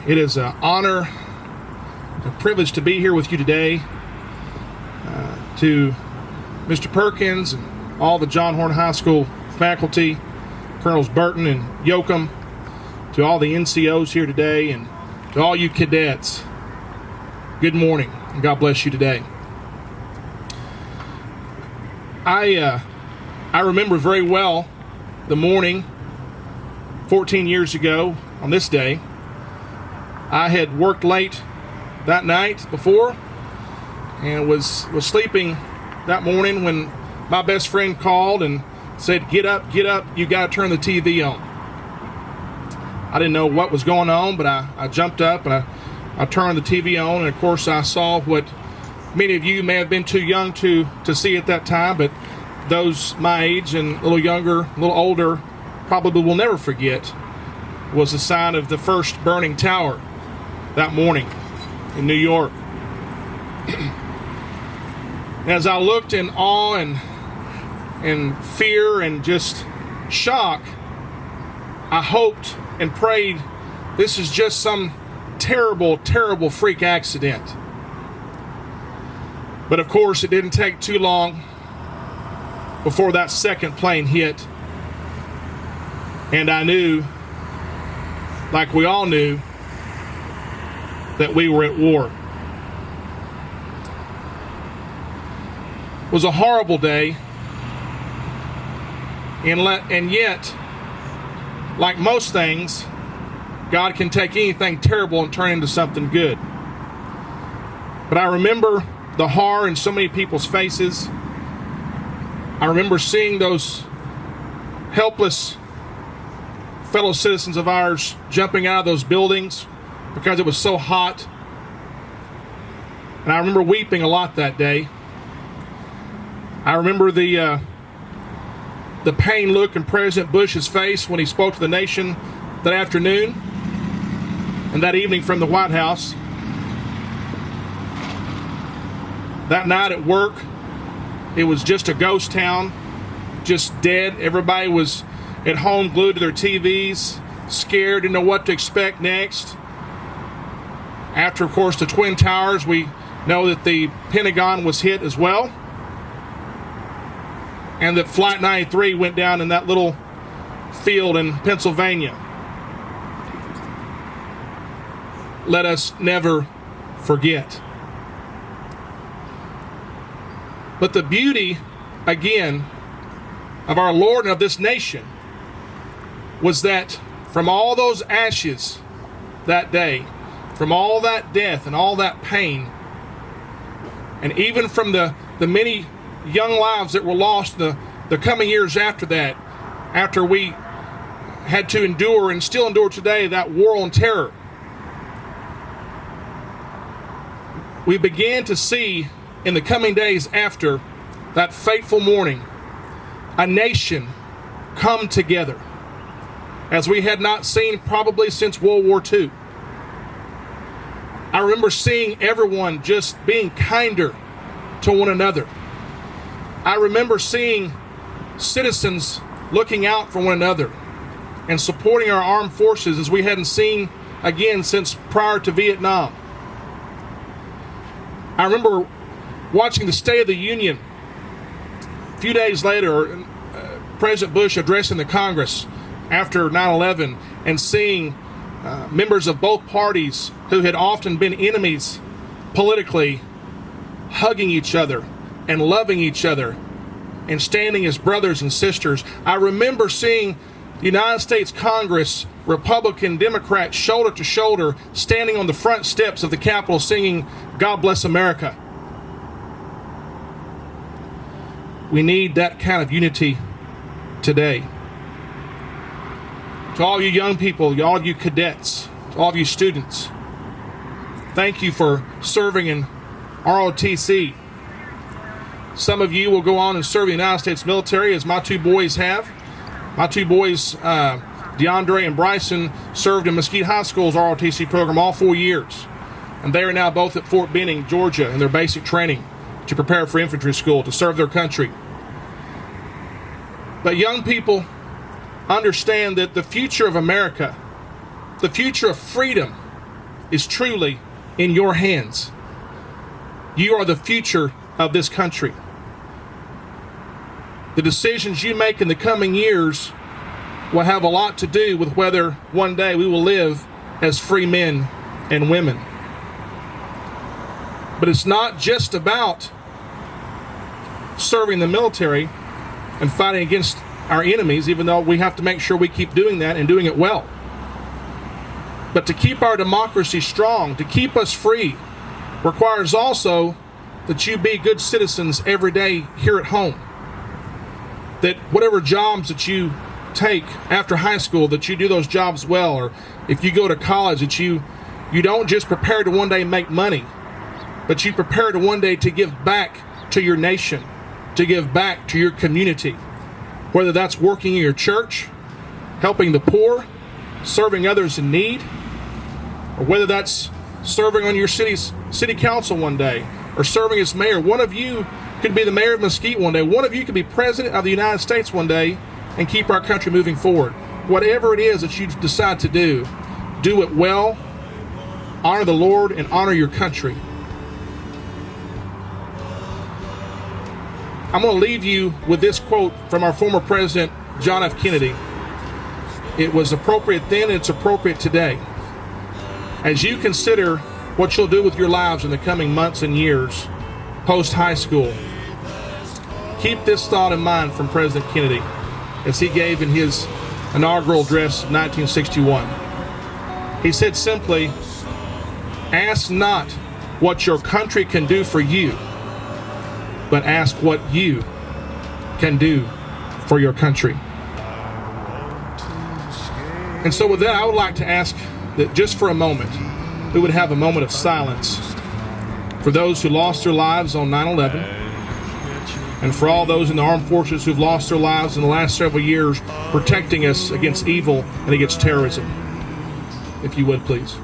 It is an honor, a privilege to be here with you today. To Mr. Perkins and all the John Horn High School faculty, Colonels Burton and Yoakum, to all the NCOs here today, and to all you cadets, good morning, and God bless you today. I remember very well the morning 14 years ago on this day. I had worked late that night before and was sleeping that morning when my best friend called and said, get up, you got to turn the TV on. I didn't know what was going on, but I jumped up and I turned the TV on, and of course I saw what many of you may have been too young to see at that time, but those my age and a little younger, a little older, probably will never forget, was the sign of the first burning tower that morning in New York. As I looked in awe and fear and just shock, I hoped and prayed this is just some terrible, terrible freak accident. But of course, it didn't take too long before that second plane hit, and I knew, like we all knew, that we were at war. It was a horrible day, and yet, like most things, God can take anything terrible and turn it into something good. But I remember the horror in so many people's faces. I remember seeing those helpless fellow citizens of ours jumping out of those buildings because it was so hot. And I remember weeping a lot that day. I remember the pain look in President Bush's face when he spoke to the nation that afternoon and that evening from the White House. That night at work, it was just a ghost town, just dead. Everybody was at home glued to their TVs, scared, didn't know what to expect next. After, of course, the Twin Towers, we know that the Pentagon was hit as well, and that Flight 93 went down in that little field in Pennsylvania. Let us never forget. But the beauty, again, of our Lord and of this nation was that from all those ashes that day, from all that death and all that pain, and even from the many young lives that were lost the coming years after that, after we had to endure and still endure today that war on terror, we began to see in the coming days after that fateful morning a nation come together as we had not seen probably since World War II. I remember seeing everyone just being kinder to one another. I remember seeing citizens looking out for one another and supporting our armed forces as we hadn't seen again since prior to Vietnam. I remember watching the State of the Union a few days later, President Bush addressing the Congress after 9/11 and seeing members of both parties who had often been enemies politically hugging each other and loving each other and standing as brothers and sisters. I remember seeing the United States Congress, Republican, Democrat, shoulder to shoulder, standing on the front steps of the Capitol singing, "God Bless America." We need that kind of unity today. To all you young people, all of you cadets, to all of you students, thank you for serving in ROTC. Some of you will go on and serve in the United States military, as my two boys have. My two boys, DeAndre and Bryson, served in Mesquite High School's ROTC program all 4 years. And they are now both at Fort Benning, Georgia, in their basic training to prepare for infantry school, to serve their country. But young people, understand that the future of America, the future of freedom, is truly in your hands. You are the future of this country. The decisions you make in the coming years will have a lot to do with whether one day we will live as free men and women. But it's not just about serving the military and fighting against our enemies, even though we have to make sure we keep doing that and doing it well. But to keep our democracy strong, to keep us free, requires also that you be good citizens every day here at home. That whatever jobs that you take after high school, that you do those jobs well, or if you go to college, that you don't just prepare to one day make money, but you prepare to one day to give back to your nation, to give back to your community, whether that's working in your church, helping the poor, serving others in need, or whether that's serving on your city council one day, or serving as mayor. One of you could be the mayor of Mesquite one day. One of you could be president of the United States one day and keep our country moving forward. Whatever it is that you decide to do it well, honor the Lord, and honor your country. I'm going to leave you with this quote from our former president, John F. Kennedy. It was appropriate then, and it's appropriate today. As you consider what you'll do with your lives in the coming months and years post-high school, keep this thought in mind from President Kennedy as he gave in his inaugural address of 1961. He said simply, "Ask not what your country can do for you, but ask what you can do for your country." And so with that, I would like to ask that just for a moment, we would have a moment of silence for those who lost their lives on 9/11, and for all those in the armed forces who've lost their lives in the last several years protecting us against evil and against terrorism. If you would, please.